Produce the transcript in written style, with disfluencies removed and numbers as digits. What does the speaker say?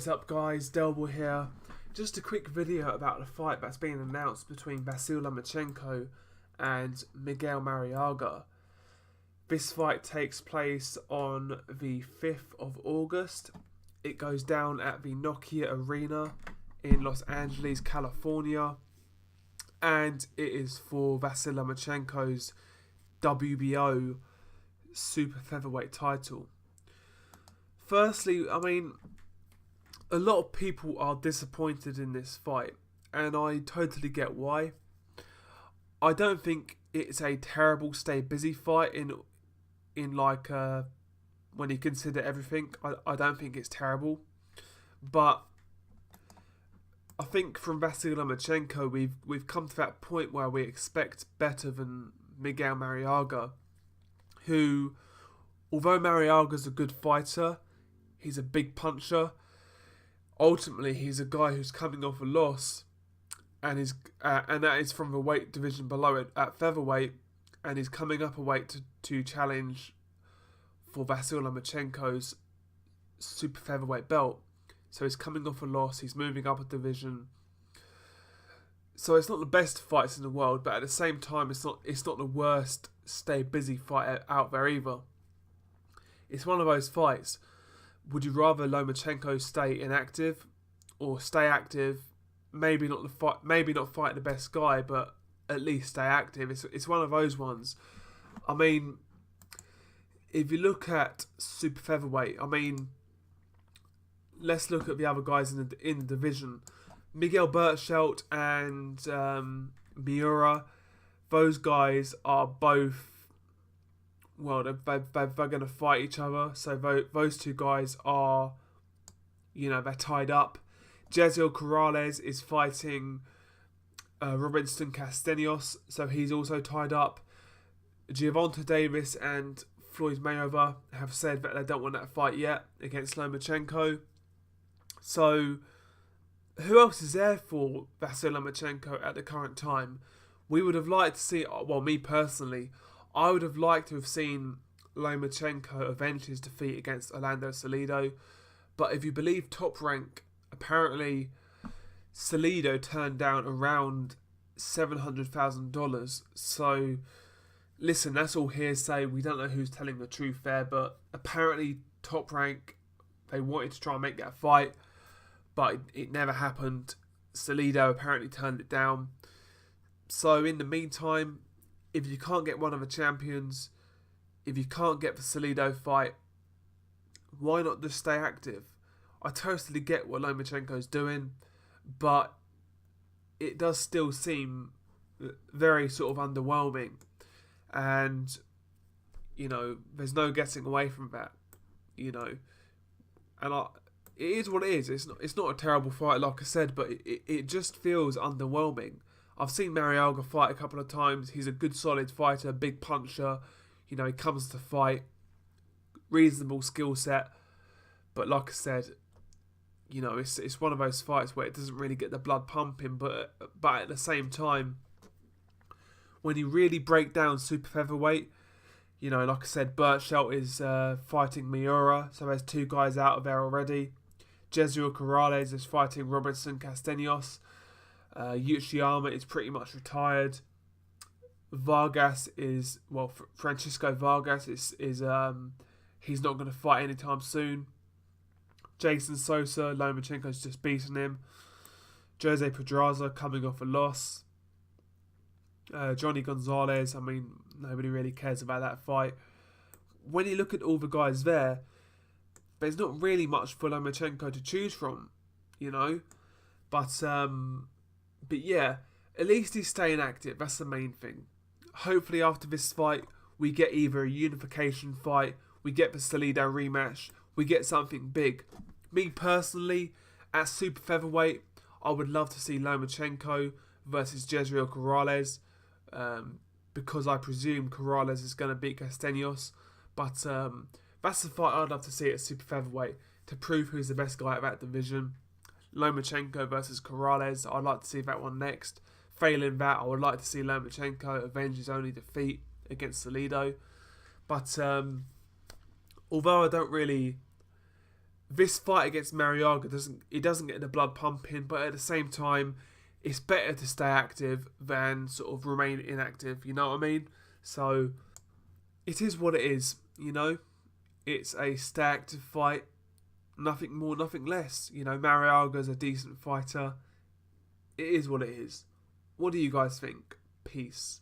What is up, guys? Delbel here. Just a quick video about the fight that's been announced between Vasyl Lomachenko and Miguel Marriaga. This fight takes place on the 5th of August. It goes down at the Nokia Arena in Los Angeles, California. And it is for Vasyl Lomachenko's WBO super featherweight title. Firstly, a lot of people are disappointed in this fight, and I totally get why. I don't think it's a terrible stay busy fight in when you consider everything. I don't think it's terrible, but I think from Vasyl Lomachenko we've come to that point where we expect better than Miguel Marriaga, who, although Marriaga's a good fighter, he's a big puncher. Ultimately, he's a guy who's coming off a loss, and that is from the weight division below it at featherweight, and he's coming up a weight to challenge for Vasyl Lomachenko's super featherweight belt. So he's coming off a loss, he's moving up a division. So it's not the best fights in the world, but at the same time, it's not the worst stay busy fight out there either. It's one of those fights. Would you rather Lomachenko stay inactive or stay active? Maybe not fight the best guy, but at least stay active. It's one of those ones. If you look at super featherweight, let's look at the other guys in the division. Miguel Berchelt and Miura. Those guys are both, well, they're going to fight each other. So those two guys are, they're tied up. Vasyl Corrales is fighting Robinson Castellanos, so he's also tied up. Gervonta Davis and Floyd Mayweather have said that they don't want that fight yet against Lomachenko. So who else is there for Vasyl Lomachenko at the current time? We would have liked to see, well, me personally, I would have liked to have seen Lomachenko avenge his defeat against Orlando Salido. But if you believe Top Rank, apparently Salido turned down around $700,000. So, listen, that's all hearsay. We don't know who's telling the truth there. But apparently Top Rank, they wanted to try and make that fight, but it never happened. Salido apparently turned it down. So in the meantime, if you can't get one of the champions, if you can't get the Salido fight, why not just stay active? I totally get what Lomachenko's doing, but it does still seem very sort of underwhelming. And, there's no getting away from that, And it is what it is. It's not a terrible fight, like I said, but it just feels underwhelming. I've seen Marriaga fight a couple of times. He's a good, solid fighter, big puncher. He comes to fight, reasonable skill set. But like I said, it's one of those fights where it doesn't really get the blood pumping. But at the same time, when you really break down super featherweight, like I said, Berchelt is fighting Miura. So there's two guys out of there already. Vasyl Corrales is fighting Robinson Castellanos. Uchiyama is pretty much retired. Vargas is, Francisco Vargas is he's not going to fight anytime soon. Jason Sosa, Lomachenko's just beaten him. Jose Pedraza coming off a loss. Johnny Gonzalez, nobody really cares about that fight. When you look at all the guys there's not really much for Lomachenko to choose from, But yeah, at least he's staying active. That's the main thing. Hopefully after this fight, we get either a unification fight, we get the Salido rematch, we get something big. Me personally, at super featherweight, I would love to see Lomachenko versus Vasyl Corrales, because I presume Corrales is going to beat Castellanos. But that's the fight I'd love to see at super featherweight to prove who's the best guy at that division. Lomachenko versus Corrales, I'd like to see that one next. Failing that, I would like to see Lomachenko avenge his only defeat against Salido. But although I don't really this fight against Marriaga doesn't get the blood pumping, but at the same time, it's better to stay active than sort of remain inactive. You know what I mean? So it is what it is. You know, it's a stay active fight. Nothing more, nothing less. You know, Marriaga's a decent fighter. It is what it is. What do you guys think? Peace.